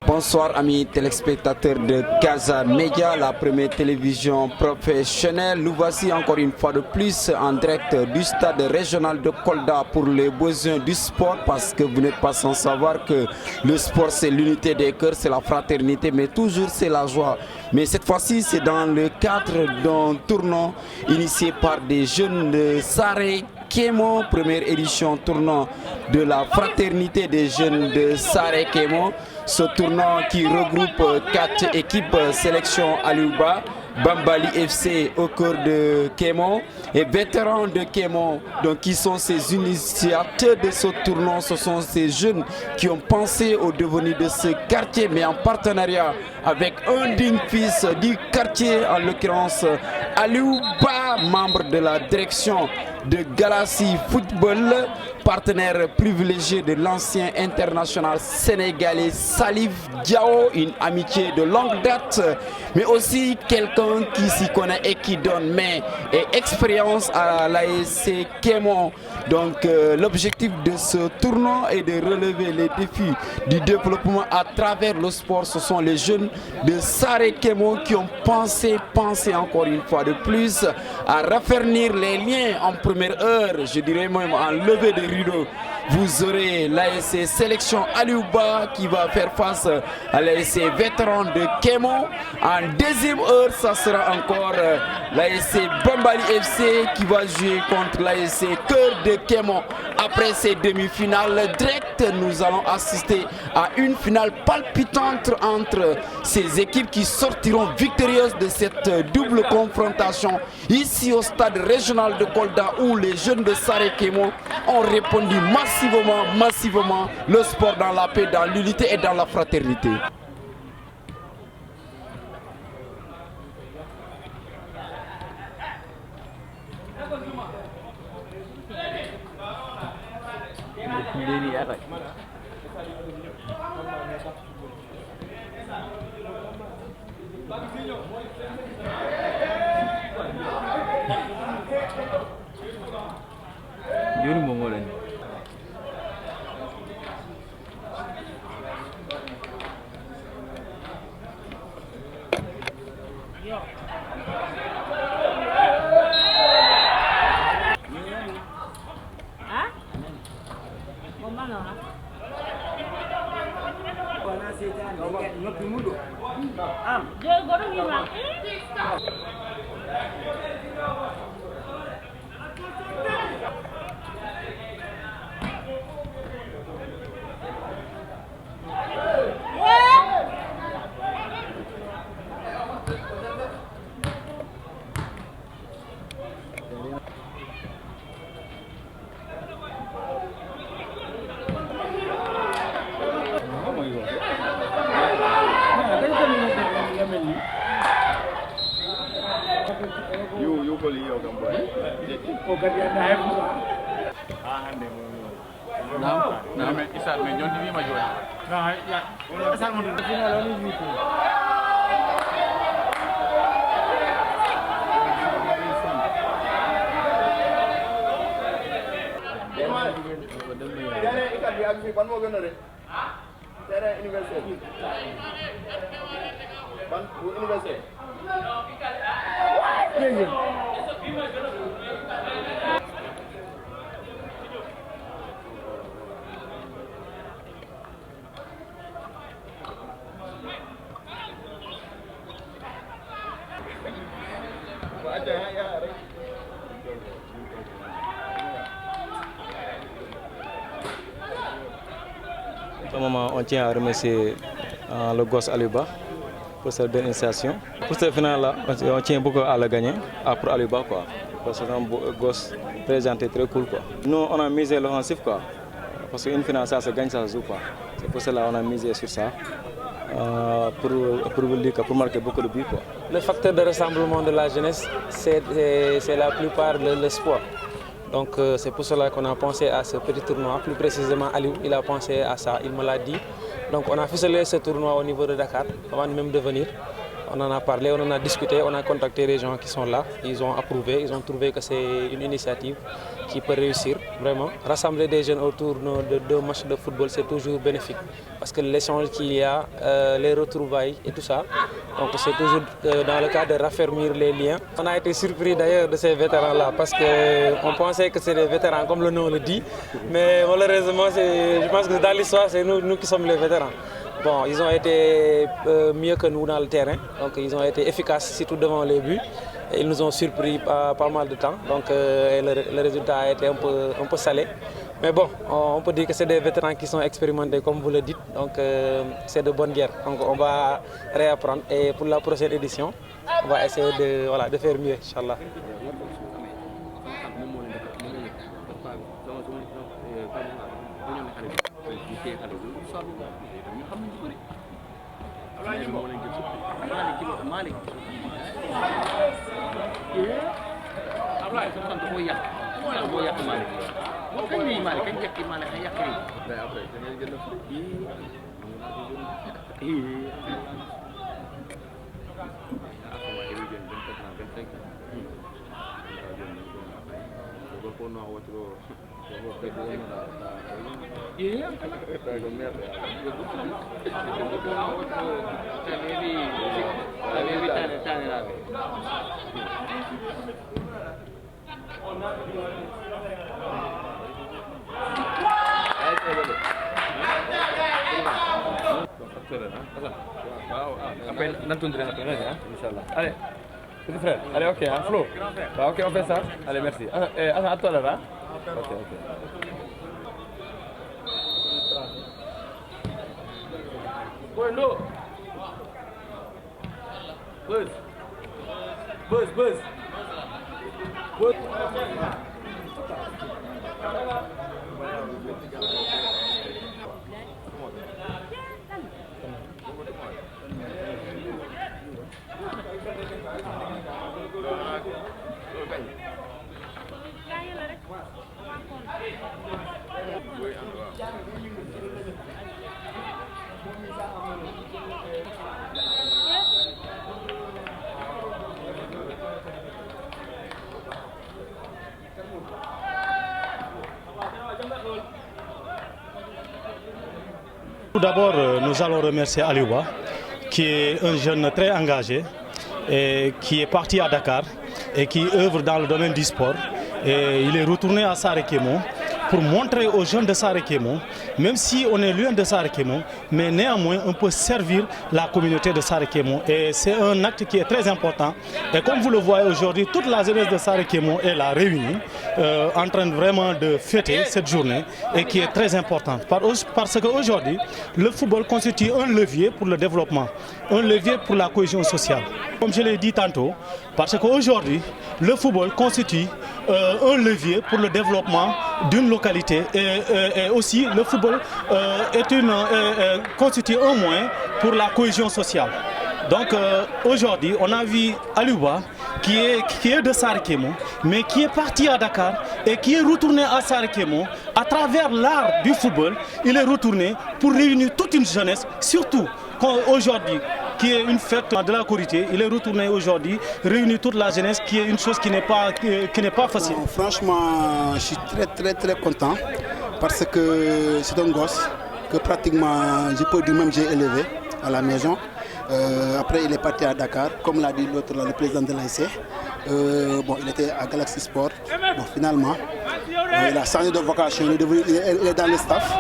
Bonsoir amis téléspectateurs de Casa Media, la première télévision professionnelle. Nous voici encore une fois de plus en direct du stade régional de Kolda pour les besoins du sport, parce que vous n'êtes pas sans savoir que le sport c'est l'unité des cœurs, c'est la fraternité, mais toujours c'est la joie. Mais cette fois-ci c'est dans le cadre d'un tournoi initié par des jeunes de Saré Kémo, première édition tournoi de la fraternité des jeunes de Saré Kémo. Ce tournoi qui regroupe 4 équipes sélection Aliouba, Bambali FC au cœur de Kémo et vétérans de Kémo, donc qui sont ces initiateurs de ce tournoi. Ce sont ces jeunes qui ont pensé au devenir de ce quartier, mais en partenariat avec un digne fils du quartier, en l'occurrence Aliouba, membre de la direction de Galassi Football, partenaire privilégié de l'ancien international sénégalais Salif Diao, une amitié de longue date, mais aussi quelqu'un qui s'y connaît et qui donne main et expérience à l'ASC Kémo. Donc l'objectif de ce tournoi est de relever les défis du développement à travers le sport. Ce sont les jeunes de Saré Kémo qui ont pensé encore une fois de plus à raffermir les liens en première heure, je dirais même en levée de rideau. Vous aurez l'ASC Sélection Aliouba qui va faire face à l'ASC Vétéran de Kémo. En deuxième heure, ça sera encore l'ASC Bambali FC qui va jouer contre l'ASC Cœur de Kémo. Après ces demi-finales directes, nous allons assister à une finale palpitante entre ces équipes qui sortiront victorieuses de cette double confrontation ici au stade régional de Kolda, où les jeunes de Saré Kémo ont répondu massivement, le sport dans la paix, dans l'unité et dans la fraternité. Pour le moment, on tient à remercier le gosse Aliouba pour cette belle initiation. Pour cette finale-là, on tient beaucoup à la gagner, pour Aliouba, quoi. Parce que c'est un gosse présenté très cool, quoi. Nous, on a misé l'offensif, quoi. Parce qu'une finale, ça se gagne, ça se joue, quoi. C'est pour cela qu'on a misé sur ça. Pour marquer beaucoup de buts, quoi. Le facteur de rassemblement de la jeunesse, c'est la plupart le sport. Donc c'est pour cela qu'on a pensé à ce petit tournoi. Plus précisément, Aliou, il a pensé à ça, il me l'a dit. Donc on a ficelé ce tournoi au niveau de Dakar, avant même de venir. On en a parlé, on en a discuté, on a contacté les gens qui sont là. Ils ont approuvé, ils ont trouvé que c'est une initiative qui peut réussir, vraiment. Rassembler des jeunes autour de deux matchs de football, c'est toujours bénéfique. Parce que l'échange qu'il y a, les retrouvailles et tout ça, donc c'est toujours dans le cas de raffermir les liens. On a été surpris d'ailleurs de ces vétérans-là, parce qu'on pensait que c'est des vétérans, comme le nom le dit. Mais malheureusement, je pense que dans l'histoire, c'est nous qui sommes les vétérans. Bon, ils ont été mieux que nous dans le terrain, donc ils ont été efficaces, surtout devant les buts. Et ils nous ont surpris pas mal de temps, donc le résultat a été un peu salé. Mais bon, on peut dire que c'est des vétérans qui sont expérimentés, comme vous le dites, donc c'est de bonne guerre. Donc on va réapprendre et pour la prochaine édition, on va essayer de faire mieux, Inch'Allah. Après, Inch'Allah. Allez, petit frère, allez, ok, hein, Flo. Bah, ok, on fait ça. Allez, merci. Attends, à toi là, hein. Ok. Bueno. Buzz. Tout d'abord, nous allons remercier Aliouba, qui est un jeune très engagé, et qui est parti à Dakar et qui œuvre dans le domaine du sport. Et il est retourné à Sarekemo pour montrer aux jeunes de Sarekemo, même si on est loin de Sarekemo, mais néanmoins on peut servir la communauté de Sarekemo. Et c'est un acte qui est très important. Et comme vous le voyez aujourd'hui, toute la jeunesse de Sarekemo est là réunie, en train vraiment de fêter cette journée et qui est très importante. Parce qu'aujourd'hui, le football constitue un levier pour le développement, un levier pour la cohésion sociale. Comme je l'ai dit tantôt, parce qu'aujourd'hui, le football constitue un levier pour le développement d'une localité et aussi le football constitue un moyen pour la cohésion sociale. Donc aujourd'hui, on a vu Aliouba qui est de Sarekemo, mais qui est parti à Dakar et qui est retourné à Sarekemo à travers l'art du football. Il est retourné pour réunir toute une jeunesse, surtout aujourd'hui, qui est une fête de la Korité. Il est retourné aujourd'hui, réunir toute la jeunesse, qui est une chose qui n'est pas facile. Franchement, je suis très content parce que c'est un gosse que pratiquement, je peux dire même j'ai élevé à la maison. Après, il est parti à Dakar, comme l'a dit l'autre, le président de l'ASC. Il était à Galaxy Sport. Bon, finalement, il a changé de vocation, il est dans le staff.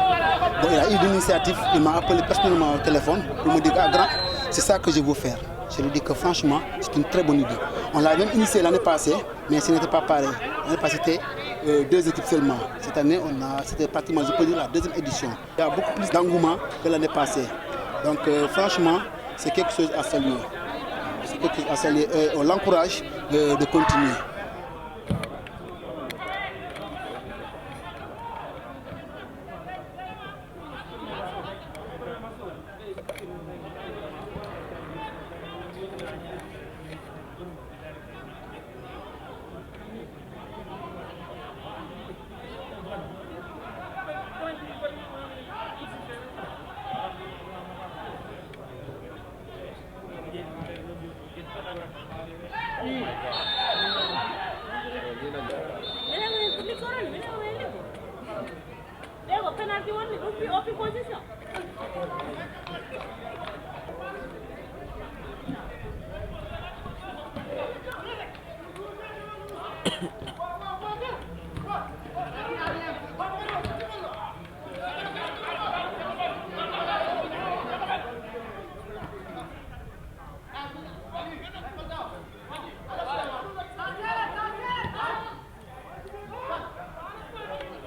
Bon, il a eu l'initiative, il m'a appelé personnellement au téléphone pour me dire « Ah, grand, c'est ça que je veux faire ». Je lui dis que franchement, c'est une très bonne idée. On l'a même initié l'année passée, mais ce n'était pas pareil. L'année passée, c'était 2 équipes seulement. Cette année, c'était pratiquement, je peux dire, la 2e édition. Il y a beaucoup plus d'engouement que l'année passée. Donc franchement, c'est quelque chose à saluer. C'est quelque chose à saluer. On l'encourage de continuer.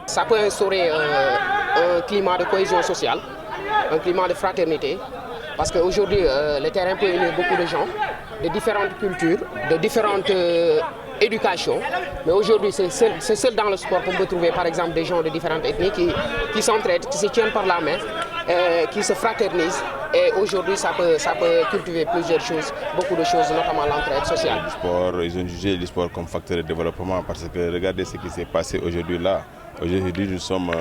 Ça peut instaurer un climat de cohésion sociale, un climat de fraternité, parce qu'aujourd'hui, le terrain peut unir beaucoup de gens, de différentes cultures, de différentes éducations. Mais aujourd'hui, c'est seul dans le sport qu'on peut trouver, par exemple, des gens de différentes ethnies qui s'entraident, qui se tiennent par la main, qui se fraternisent. Et aujourd'hui, ça peut cultiver plusieurs choses, beaucoup de choses, notamment l'entraide sociale. Le sport, ils ont jugé le sport comme facteur de développement parce que regardez ce qui s'est passé aujourd'hui là. Aujourd'hui, nous sommes,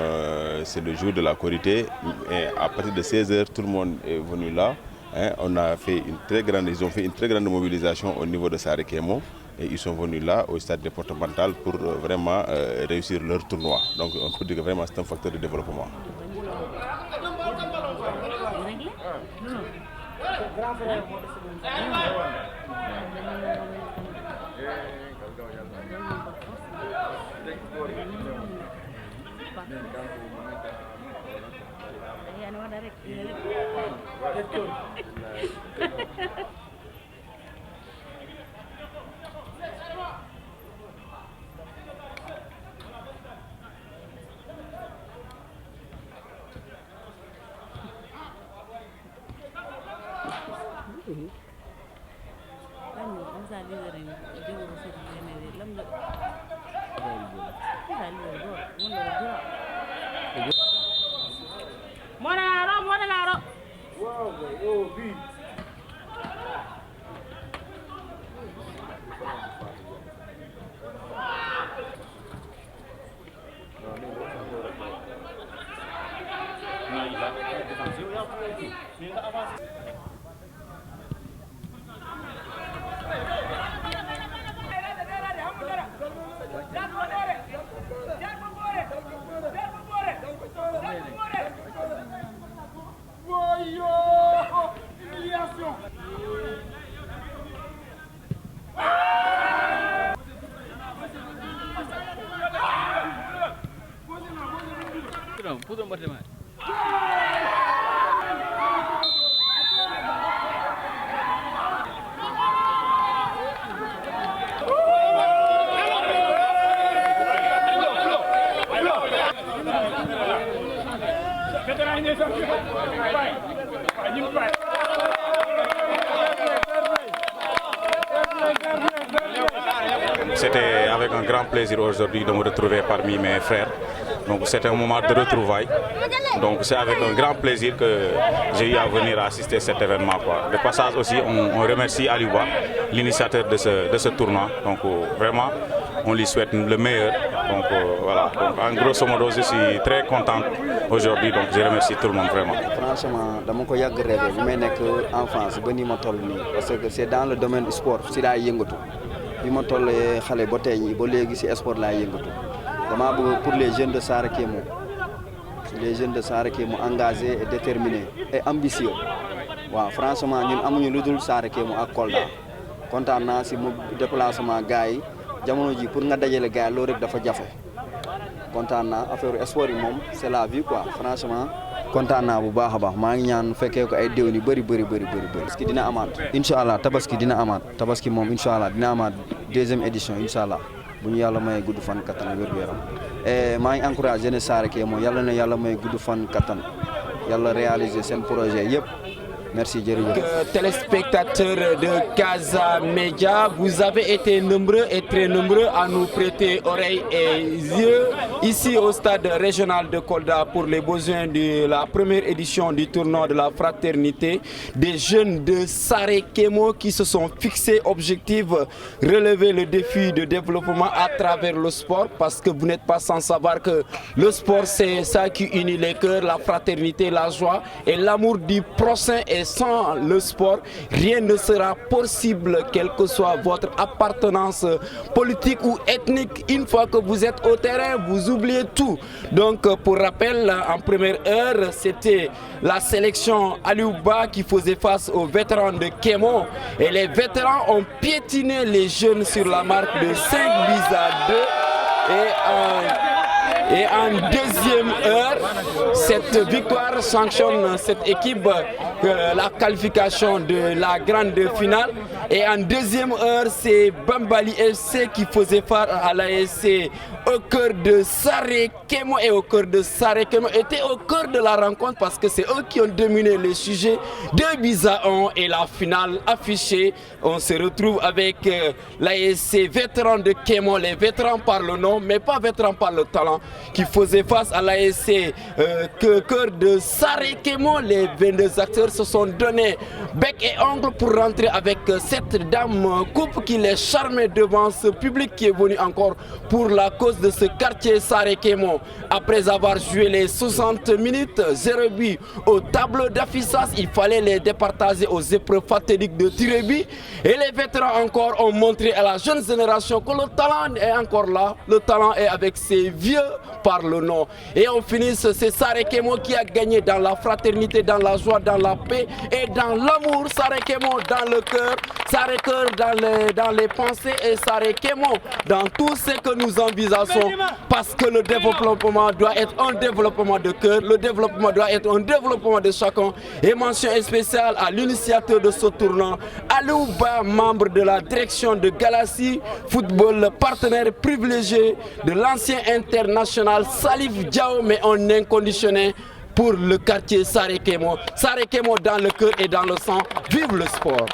c'est le jour de la Korité et à partir de 16h, tout le monde est venu là. Hein, ils ont fait une très grande mobilisation au niveau de Saré Kémo et ils sont venus là au stade départemental pour vraiment réussir leur tournoi. Donc on peut dire que vraiment c'est un facteur de développement. C'était avec un grand plaisir aujourd'hui de me retrouver parmi mes frères. Donc c'est un moment de retrouvailles. Donc c'est avec un grand plaisir que j'ai eu à venir assister à cet événement, quoi. De passage aussi, on remercie Aliouba, l'initiateur de ce tournoi. Donc vraiment, on lui souhaite le meilleur. Donc voilà. Donc, en grosso modo, je suis très content aujourd'hui. Donc je remercie tout le monde vraiment. Franchement, dama ko yàgg rêvé bi may nekk enfance ba ni ma toll nii parce que c'est dans le domaine du sport si laay yëngatu bi ma tollee xale ba tey ñi ba léegi si sport laay yëngatu dama bëgg pour les jeunes de Saré Kémo engagés et déterminés et ambitieux waaw franchement ñun amuñu lu dul Saré Kémo ak Kolda kontaan naa si mu déplacement gars yi jamono ji pour nga dajale gars yi loolu rek dafa jafe kontaan naa affaire sport yi moom c'est la vie quoi franchement kontaan naa bu baax a baax maa ngi ñaan fekkee ko ay déwén yu bëri parce que dina amaat incha allah tabaski dina amaat tabaski moom incha allah dina amaat deuxième édition incha allah bu ñu yàlla may gudd fan kattan wér-gu-yaram et maa ngi encouragé jeunesse Saré Kémo yàlla na yàlla may gudd fan kattan yàlla réaliser seen projet yëpp. Merci jërëjëf. Téléspectateurs de Casa Média, vous avez été nombreux et très nombreux à nous prêter oreilles et yeux ici au stade régional de Kolda pour les besoins de la première édition du tournoi de la fraternité des jeunes de Saré Kémo qui se sont fixés objectif relever le défi de développement à travers le sport parce que vous n'êtes pas sans savoir que le sport c'est ça qui unit les cœurs, la fraternité, la joie et l'amour du prochain et et sans le sport, rien ne sera possible, quelle que soit votre appartenance politique ou ethnique. Une fois que vous êtes au terrain, vous oubliez tout. Donc pour rappel, en première heure, c'était la sélection Aliouba qui faisait face aux vétérans de Kémo. Et les vétérans ont piétiné les jeunes sur la marque de 5-2. Et en deuxième heure, cette victoire sanctionne cette équipe la qualification de la grande finale. Et en deuxième heure, c'est Bambali FC qui faisait face à l'ASC au cœur de Saré Kémo. Et au cœur de Saré Kémo était au cœur de la rencontre parce que c'est eux qui ont dominé le sujet. 2-1 et la finale affichée. On se retrouve avec l'ASC vétéran de Kémo. Les vétérans par le nom, mais pas vétérans par le talent, qui faisait face à l'ASC cœur de Saré Kémo. Les 22 acteurs se sont donnés bec et ongle pour rentrer avec cette dame coupe qui les charmait devant ce public qui est venu encore pour la cause de ce quartier Saré Kémo. Après avoir joué les 60 minutes, 0 but au tableau d'affichage, il fallait les départager aux épreuves fatidiques de Tirebi. Et les vétérans encore ont montré à la jeune génération que le talent est encore là. Le talent est avec ses vieux par le nom. Et on finit, c'est Saré Kémo qui a gagné dans la fraternité, dans la joie, dans la paix et dans l'amour. Saré Kémo dans le cœur, Saré Cœur dans les pensées et Saré Kémo dans tout ce que nous envisageons. Parce que le développement doit être un développement de cœur, le développement doit être un développement de chacun. Et mention spéciale à l'initiateur de ce tournant, Aliouba, membre de la direction de Galassi Football, partenaire privilégié de l'ancien international Salif Diao, mais en inconditionné pour le quartier Saré Kémo. Saré Kémo dans le cœur et dans le sang. Vive le sport!